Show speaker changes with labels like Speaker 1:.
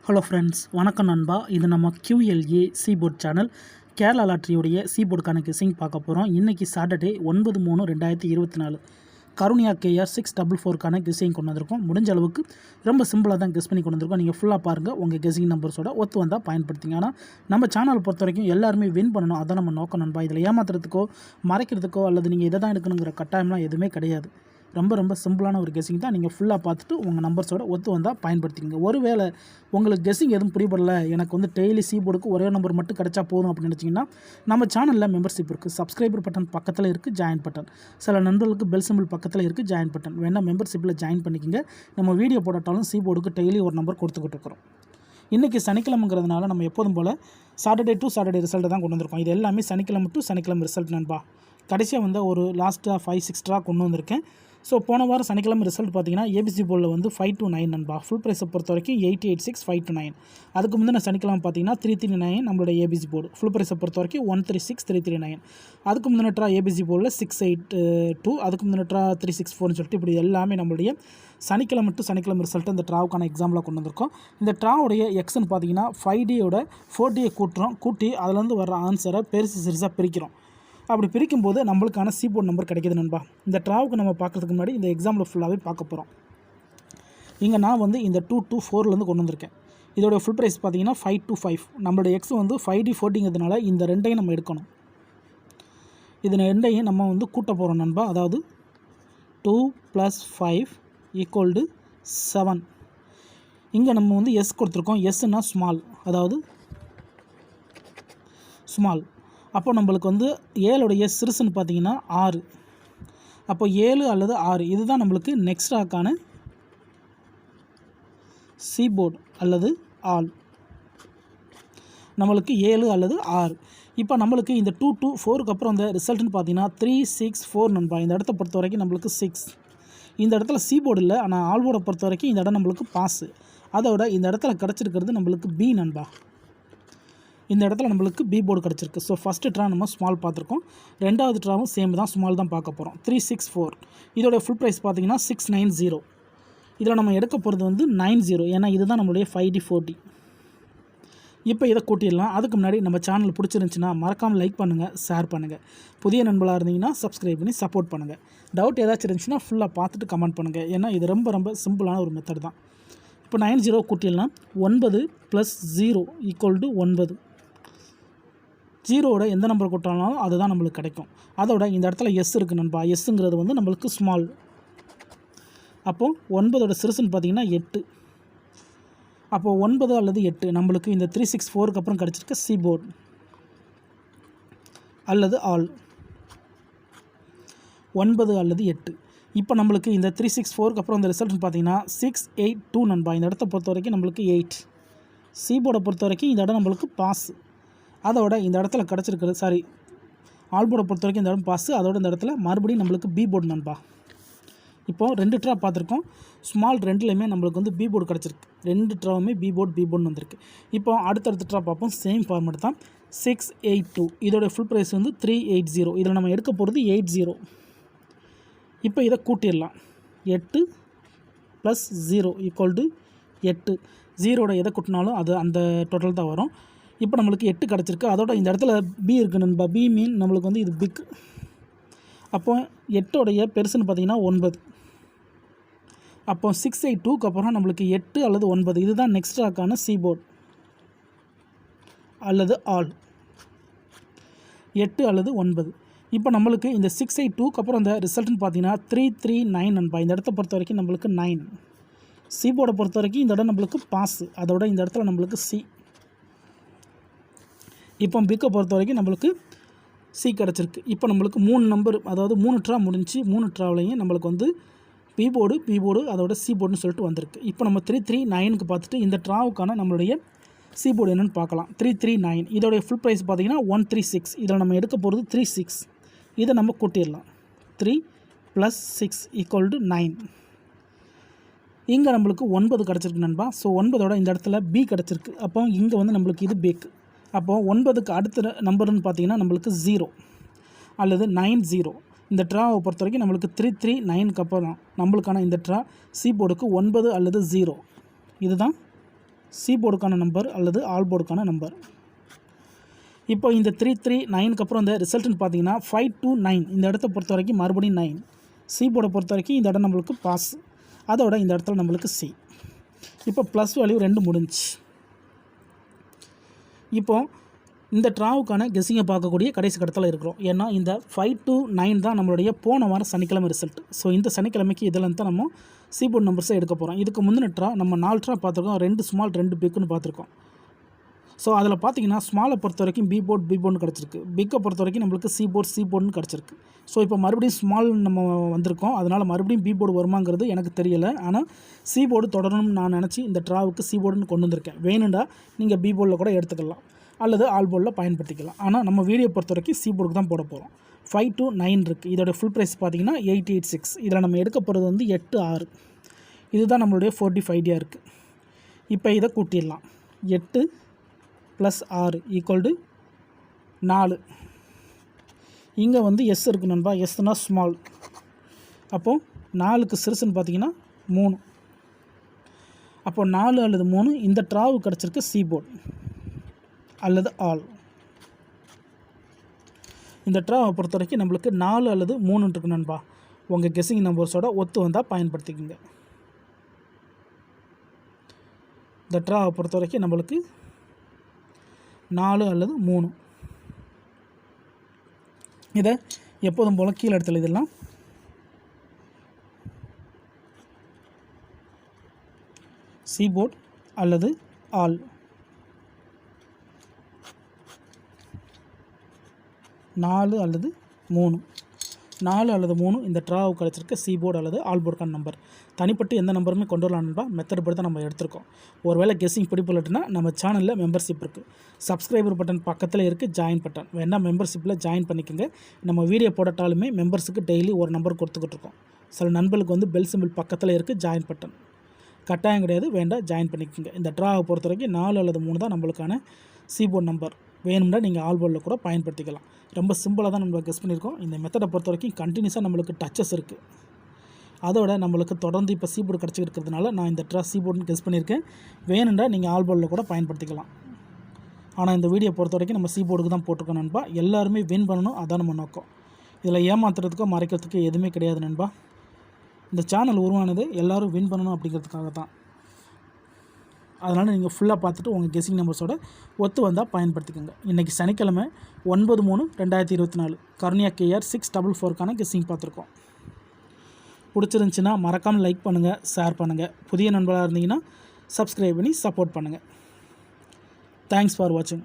Speaker 1: Hello friends, வணக்கம் நண்பா. இது நம்ம QLA சீபோர்ட் சேனல். கேரளா லாட்ரியுடைய சீபோர்டுக்கான கெஸ்ஸிங் பார்க்க போகிறோம். இன்றைக்கி சாட்டர்டே 9/3/2024 கருணியா KR 644க்கான கெஸ்ஸிங் கொண்டு வந்திருக்கோம். முடிஞ்ச அளவுக்கு ரொம்ப சிம்பிளாக தான் கெஸ் பண்ணி கொண்டு வந்திருக்கோம். நீங்கள் ஃபுல்லாக பாருங்கள், உங்கள் கெஸ்ஸிங் நம்பர்ஸோட ஒத்து வந்தால் பயன்படுத்திங்க. ஆனால் நம்ம சேனலை பொறுத்த வரைக்கும் எல்லாருமே வின் பண்ணணும், அதான் நம்ம நோக்கம் நண்பா. இதில் ஏமாத்துறதுக்கோ மறைக்கிறதுக்கோ அல்லது நீங்கள் இதை தான் எடுக்கணுங்கிற கட்டாயம்லாம் எதுவுமே கிடையாது. ரொம்ப சிம்பிளான ஒரு கெஸ்ஸிங் தான். நீங்கள் ஃபுல்லாக பார்த்துட்டு உங்கள் நம்பர்ஸோட ஒத்து வந்தால் பயன்படுத்திக்கங்க. ஒருவேளை உங்களுக்கு கெஸ்ஸிங் எதுவும் பிடிபடலை, எனக்கு டெய்லி சீபோர்டுக்கு ஒரே நம்பர் மட்டும் கிடைச்சா போதும் அப்படின்னு நினச்சிங்கன்னா நம்ம சேனலில் மெம்பர்ஷிப் இருக்குது. சப்ஸ்கிரைபர் பட்டன் பக்கத்தில் இருக்குது, ஜாயின் பட்டன். சில நண்பர்களுக்கு பெல் சிம்பிள் பக்கத்தில் இருக்குது, ஜாயின் பட்டன். வேணால் மெம்பர்ஷிப்பில் ஜாயின் பண்ணிக்கோங்க. நம்ம வீடியோ போட்டாலும் சீபோர்டுக்கு டெய்லி ஒரு நம்பர் கொடுத்துக்கிட்டு இருக்கிறோம். இன்றைக்கி சனிக்கிழமைங்கிறதுனால நம்ம எப்போதும் போல் சாட்டர்டே டு சாட்டர்டே ரிசல்ட்டை தான் கொண்டு வந்திருக்கோம். இது எல்லாமே சனிக்கிழமை டு சனிக்கிழமை ரிசல்ட் நண்பா. கடைசியாக ஒரு லாஸ்ட்டாக 5-6 ட்ரா கொண்டு வந்திருக்கேன். ஸோ போன வாரம் சனிக்கிழமை ரிசல்ட் பார்த்தீங்கன்னா ஏபிசி போர்டில் 5 to 9 நண்பா. ஃபுல் ப்ரைஸை பொறுத்த வரைக்கும் 886 5 to 9. அதுக்கு முந்தின சனிக்கிழமை பார்த்தீங்கன்னா 339 நம்மளோட ஏபிசி போர்டு. ஃபுல் ப்ரைஸை பொறுத்த வரைக்கும் 136 339. அதுக்கு முந்தின ட்ரா ஏபிசி போர்டில் 682. அதுக்கு முந்தின ட்ரா 364ன்னு சொல்லிட்டு இப்படி எல்லாமே நம்மளுடைய சனிக்கிழமை டு சனிக்கிழமை ரிசல்ட்டு இந்த ட்ராவுக்கான எக்ஸாம்பிளாக கொண்டு வந்திருக்கோம். இந்த ட்ராவுடைய எக்ஸ்ன்னு பார்த்தீங்கன்னா 5Dயோட 4Dயை கூட்டி அதிலேருந்து வர ஆன்சரை சிறுசாக பிரிக்கிறோம். அப்படி பிரிக்கும்போது நம்மளுக்கான சீபோர்ட் நம்பர் கிடைக்கிது நண்பா. இந்த ட்ராவுக்கு நம்ம பார்க்குறதுக்கு முன்னாடி இந்த எக்ஸாம்பிள் ஃபுல்லாகவே பார்க்க போகிறோம். இங்கே நான் இந்த 2 to 4லேருந்து கொண்டு வந்திருக்கேன். இதோட ஃபுல் ப்ரைஸ் பார்த்தீங்கன்னா 5 to 5. நம்மளோட எக்ஸ் 5D 40ங்கிறதுனால இந்த ரெண்டையும் நம்ம எடுக்கணும். இது ரெண்டையும் நம்ம கூட்ட போகிறோம் நண்பா. அதாவது 2 + 5 = 7. இங்கே நம்ம எஸ் கொடுத்துருக்கோம். எஸ்ன்னா ஸ்மால், அதாவது ஸ்மால். அப்போ நம்மளுக்கு 7உடைய சிறுசுன்னு பார்த்தீங்கன்னா 6. அப்போ 7 அல்லது 6 இதுதான் நம்மளுக்கு நெக்ஸ்ட் ராக்கான சீபோர்டு அல்லது ஆல். நம்மளுக்கு 7 அல்லது 6. இப்போ நம்மளுக்கு இந்த 2 to 4க்கு அப்புறம் இந்த ரிசல்ட்டுன்னு பார்த்தீங்கன்னா 3 6 4 நண்பா. இந்த இடத்த பொறுத்த வரைக்கும் நம்மளுக்கு 6. இந்த இடத்துல சீபோர்டு இல்லை, ஆனால் ஆல்போர்டை பொறுத்த வரைக்கும் இந்த இடம் நம்மளுக்கு பாஸு. அதோட இந்த இடத்துல கிடச்சிருக்கிறது நம்மளுக்கு பி நண்பா. இந்த இடத்துல நம்மளுக்கு பி போர்டு கிடச்சிருக்கு. ஸோ ஃபஸ்ட்டு ட்ரா நம்ம ஸ்மால் பார்த்துருக்கோம். ரெண்டாவது ட்ராவும் சேம் தான், ஸ்மால் தான் பார்க்க போகிறோம். 3 6 4. இதோட ஃபுல் ப்ரைஸ் பார்த்தீங்கன்னா 690. இதில் நம்ம எடுக்க போகிறது 90, ஏன்னா இதுதான் நம்மளுடைய 5D 40. இப்போ இதை கூட்டிடலாம். அதுக்கு முன்னாடி நம்ம சேனல் பிடிச்சிருந்துச்சின்னா மறக்காமல் லைக் பண்ணுங்கள், ஷேர் பண்ணுங்கள். புதிய நண்பர்களாக இருந்தீங்கன்னா சப்ஸ்கிரைப் பண்ணி சப்போர்ட் பண்ணுங்கள். டவுட் ஏதாச்சும் இருந்துச்சுன்னா ஃபுல்லாக பார்த்துட்டு கமெண்ட் பண்ணுங்கள். ஏன்னா இது ரொம்ப சிம்பிளான ஒரு மெத்தட் தான். இப்போ 90 கூட்டிடலாம். 9 + 0 = 9. 0வோட எந்த நம்பர் கூட்டினாலும் அதுதான் நம்மளுக்கு கிடைக்கும். அதோட இந்த இடத்துல எஸ் இருக்குது நண்பா. எஸ்ஸுங்கிறது நம்மளுக்கு ஸ்மால். அப்போது 9ஓட சிறுசுன்னு பார்த்தீங்கன்னா 8. அப்போது 9 அல்லது 8 நம்மளுக்கு இந்த 364க்கு அப்புறம் கிடச்சிருக்க சீபோர்டு அல்லது ஆல். 9 அல்லது 8. இப்போ நம்மளுக்கு இந்த 364க்கு அப்புறம் இந்த ரிசல்ட்னு பார்த்தீங்கன்னா 682 நண்பா. இந்த இடத்த பொறுத்த வரைக்கும் நம்மளுக்கு 8. சீபோர்டை பொறுத்த வரைக்கும் இந்த இடம் நம்மளுக்கு பாஸ். அதோட இந்த இடத்துல கிடச்சிருக்கிறது ஆல்போர்டை பொறுத்த வரைக்கும் இந்த இடம் பாஸு. அதோட இந்த இடத்துல மறுபடியும் நம்மளுக்கு பி போர்டு நண்பா. இப்போது 2 ட்ரா பார்த்துருக்கோம். ஸ்மால் 2லேயுமே நம்மளுக்கு பி போர்டு கிடச்சிருக்கு. 2 ட்ராவுமே பி போர்டுன்னு வந்திருக்கு. இப்போ அடுத்தடுத்த ட்ரா பார்ப்போம். சேம் ஃபார்மேட் தான். 682. இதோட ஃபுல் ப்ரைஸ் 380. இதில் நம்ம எடுக்க போகிறது 80. இப்போ இதை கூட்டிடலாம். 8 + 0 = 8. 0வோட எதை கூட்டினாலும் அது அந்த டோட்டல் தான் வரும். இப்போ நம்மளுக்கு 8 கிடச்சிருக்கு. அதோட இந்த இடத்துல பி இருக்குது நண்பா. பி மீன் நம்மளுக்கு இது பிக். அப்போ 8ஓடைய பெருசுன்னு பார்த்தீங்கன்னா 9. அப்போ 682க்கு அப்புறம் நம்மளுக்கு 8 அல்லது 9 இதுதான் நெக்ஸ்ட் ராக்கான சீபோர்டு அல்லது ஆல். 8 அல்லது 9. இப்போ நம்மளுக்கு இந்த 682க்கு அப்புறம் இந்த ரிசல்ட்னு பார்த்தீங்கன்னா 339 நண்பா. இந்த இடத்த பொறுத்த வரைக்கும் நம்மளுக்கு 9. சீபோர்டை பொறுத்த வரைக்கும் இந்த இடம் நம்மளுக்கு பாஸு. அதோட இந்த இடத்துல நம்மளுக்கு சி. இப்போ பிக்கை பொறுத்த வரைக்கும் நம்மளுக்கு சி கிடச்சிருக்கு. இப்போ நம்மளுக்கு 3 நம்பர், அதாவது 3 ட்ரா முடிஞ்சு. 3 ட்ராவிலையும் நம்மளுக்கு பி போர்டு அதோட சி போர்டுன்னு சொல்லிட்டு வந்திருக்கு. இப்போ நம்ம 339க்கு பார்த்துட்டு இந்த ட்ராவுக்கான நம்மளுடைய சி போர்டு என்னென்னு பார்க்கலாம். 339 இதோடைய ஃபுல் ப்ரைஸ் பார்த்தீங்கன்னா 136. இதில் நம்ம எடுக்க போகிறது 36. இதை நம்ம கூட்டிடலாம். 3 + 6 = 9. இங்கே நம்மளுக்கு 9 கிடச்சிருக்கு நண்பா. ஸோ 9ஓட இந்த இடத்துல பி கிடச்சிருக்கு. அப்போ இங்கே நம்மளுக்கு இது பேக்கு. அப்போது 9க்கு அடுத்த நம்பர்னு பார்த்தீங்கன்னா நம்மளுக்கு 0 அல்லது 90. இந்த ட்ராவை பொறுத்த வரைக்கும் நம்மளுக்கு 339க்கு அப்புறம் நம்மளுக்கான இந்த ட்ரா சி போர்டுக்கு 9 அல்லது 0. இதுதான் சி போர்டுக்கான நம்பர் அல்லது ஆல் போர்டுக்கான நம்பர். இப்போ இந்த 339க்கு அப்புறம் இந்த ரிசல்ட்னு பார்த்தீங்கன்னா 529 இந்த இடத்த பொறுத்த வரைக்கும் மறுபடியும் 9. சி போர்டை பொறுத்த வரைக்கும் இந்த இடம் நம்மளுக்கு பாஸ், அதோட இந்த இடத்துல நம்மளுக்கு சி. இப்போ ப்ளஸ் வேல்யூ 2 முடிஞ்சிச்சு. இப்போது இந்த ட்ராவுக்கான கெஸ்ஸிங்கை பார்க்கக்கூடிய கடைசி கட்டத்தில் இருக்கிறோம். ஏன்னா இந்த 529 தான் நம்மளுடைய போன வாரம் சனிக்கிழமை ரிசல்ட். ஸோ இந்த சனிக்கிழமைக்கு இதில் தான் நம்ம சி போர்டு நம்பர்ஸை எடுக்க போகிறோம். இதுக்கு முந்தின ட்ரா நம்ம 4 ட்ரா பார்த்துருக்கோம். 2 ஸ்மால் 2 பிக்குன்னு பார்த்துருக்கோம். ஸோ அதில் பார்த்தீங்கன்னா ஸ்மாலை பொறுத்த வரைக்கும் பி போர்டுன்னு கிடச்சிருக்கு, பிக்கை பொறுத்த வரைக்கும் நம்மளுக்கு சி போர்டுன்னு கிடச்சிருக்கு. ஸோ இப்போ மறுபடியும் ஸ்மால் நம்ம வந்திருக்கோம், அதனால் மறுபடியும் பி போர்டு வருமாங்கிறது எனக்கு தெரியலை. ஆனால் சி போர்டு தொடரணும்னு நான் நினச்சி இந்த ட்ராவுக்கு சி போர்டுன்னு கொண்டு வந்திருக்கேன். வேணுண்டா நீங்கள் பி போர்டில் கூட எடுத்துக்கலாம் அல்லது ஆல் போர்டில் பயன்படுத்திக்கலாம். ஆனால் நம்ம வீடியோ பொறுத்த வரைக்கும் சி போர்டுக்கு தான் போட போகிறோம். 529 இருக்குது. இதோட ஃபுல் ப்ரைஸ் பார்த்தீங்கன்னா 886. இதில் நம்ம எடுக்க போகிறது வந்து 86. இதுதான் நம்மளுடைய 45 இருக்குது. இப்போ இதை கூட்டிடலாம். 8 + 6 = 4. இங்கே வந்து எஸ் இருக்குது நண்பா. எஸ்னா ஸ்மால். அப்போது 4க்கு சிறுசுன்னு பார்த்தீங்கன்னா 3. அப்போது 4 அல்லது 3 இந்த ட்ராவு கிடச்சிருக்கு சி போர்டு அல்லது ஆல். இந்த ட்ராவை பொறுத்த வரைக்கும் நம்மளுக்கு 4 அல்லது 3 இருக்கு நண்பா. உங்கள் கெஸ்ஸிங் நம்பர்ஸோட ஒத்து வந்தால் பயன்படுத்திக்கோங்க. இந்த ட்ராவை பொறுத்த வரைக்கும் நம்மளுக்கு 4 அல்லது 3. இதை எப்போதும் போல் கீழே இடத்துல இதெல்லாம் சி போர்டு அல்லது ஆல். 4 அல்லது 3. 4 அல்லது 3 இந்த ட்ராவுக்கு கிடச்சிருக்க சி போர்டு அல்லது ஆல் போர்டுக்கான நம்பர். தனிப்பட்டு எந்த நம்பருமே கொண்டு வரலாம்னு மெத்தட் படி தான் நம்ம எடுத்திருக்கோம். ஒருவேளை கெஸ்ஸிங் பிடிப்பில்லைன்னா நம்ம சேனலில் மெம்பர்ஷிப் இருக்குது. சப்ஸ்கிரைபர் பட்டன் பக்கத்தில் இருக்குது ஜாயின் பட்டன். வேணால் மெம்பர்ஷிப்பில் ஜாயின் பண்ணிக்கோங்க. நம்ம வீடியோ போடட்டாலுமே மெம்பர்ஸுக்கு டெய்லி ஒரு நம்பர் கொடுத்துக்கிட்டு இருக்கோம். சில நண்பர்களுக்கு வந்து பெல் சிம்பிள் பக்கத்தில் இருக்குது ஜாயின் பட்டன். கட்டாயம் கிடையாது, வேண்டாம் ஜாயின் பண்ணிக்கோங்க. இந்த ட்ராவை பொறுத்த வரைக்கும் 4 அல்லது 3 தான் நம்மளுக்கான சி போர்டு நம்பர். வேணும்னா நீங்கள் ஆல் போர்டில் கூட பயன்படுத்திக்கலாம். ரொம்ப சிம்பிளாக தான் நம்ம கெஸ் பண்ணியிருக்கோம். இந்த மெத்தடை பொறுத்த வரைக்கும் கண்டினியூஸாக நம்மளுக்கு டச்சஸ் இருக்குது. அதோட நம்மளுக்கு தொடர்ந்து இப்போ சி போர்டு கிடச்சிருக்கிறதுனால நான் இந்த ட்ரா சி போர்டுன்னு கெஸ் பண்ணியிருக்கேன். வேணும்னா நீங்கள் ஆல் போர்டில் கூட பயன்படுத்திக்கலாம். ஆனால் இந்த வீடியோ பொறுத்த வரைக்கும் நம்ம சி போர்டுக்கு தான் போட்டிருக்கோம் நண்பா. எல்லாருமே வின் பண்ணணும், அதான் நம்ம நோக்கம். இதில் ஏமாத்துறதுக்கோ மறைக்கிறதுக்கோ எதுவுமே கிடையாது நண்பா. இந்த சேனல் உருவானது எல்லோரும் வின் பண்ணணும் அப்படிங்கிறதுக்காக தான். அதனால் நீங்கள் ஃபுல்லாக பார்த்துட்டு உங்கள் கெஸ்ஸிங் நம்பர்ஸோட ஒத்து வந்தால் பயன்படுத்திக்கோங்க. இன்றைக்கி சனிக்கிழமை 9/3/2024 கருணியா KR 644க்கான கெஸ்ஸிங் பார்த்துருக்கோம். பிடிச்சிருந்துச்சின்னா மறக்காமல் லைக் பண்ணுங்கள், ஷேர் பண்ணுங்கள். புதிய நண்பராக இருந்தீங்கன்னா சப்ஸ்கிரைப் பண்ணி சப்போர்ட் பண்ணுங்கள். தேங்க்ஸ் ஃபார் வாட்சிங்.